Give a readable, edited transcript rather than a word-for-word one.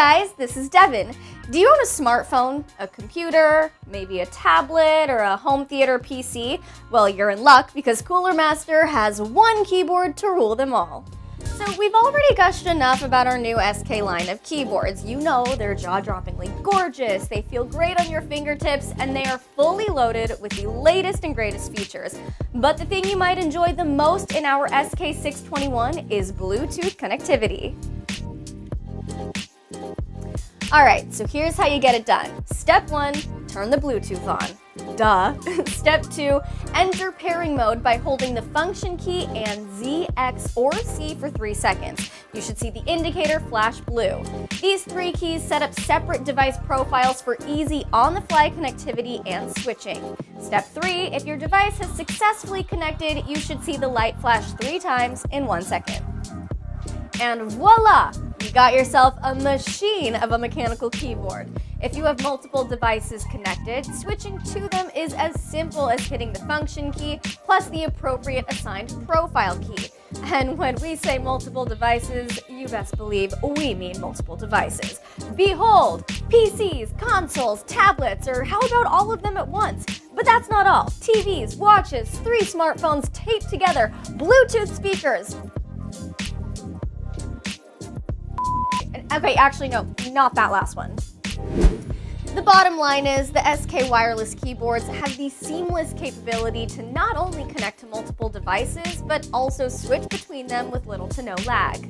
guys, this is Devin. Do you own a smartphone, a computer, maybe a tablet, or a home theater PC? Well, you're in luck because Cooler Master has one keyboard to rule them all. So we've already gushed enough about our new SK line of keyboards. You know they're jaw-droppingly gorgeous, they feel great on your fingertips, and they are fully loaded with the latest and greatest features. But the thing you might enjoy the most in our SK621 is Bluetooth connectivity. Alright, so here's how you get it done. Step 1, turn the Bluetooth on. Duh. Step 2, enter pairing mode by holding the function key and Z, X, or C for 3 seconds. You should see the indicator flash blue. These 3 keys set up separate device profiles for easy on-the-fly connectivity and switching. Step 3, if your device has successfully connected, you should see the light flash 3 times in 1 second. And voila! You got yourself a machine of a mechanical keyboard. If you have multiple devices connected, switching to them is as simple as hitting the function key plus the appropriate assigned profile key. And when we say multiple devices, you best believe we mean multiple devices. Behold, PCs, consoles, tablets, or how about all of them at once? But that's not all. TVs, watches, 3 smartphones taped together, Bluetooth speakers. Okay, actually no, not that last one. The bottom line is the SK wireless keyboards have the seamless capability to not only connect to multiple devices, but also switch between them with little to no lag.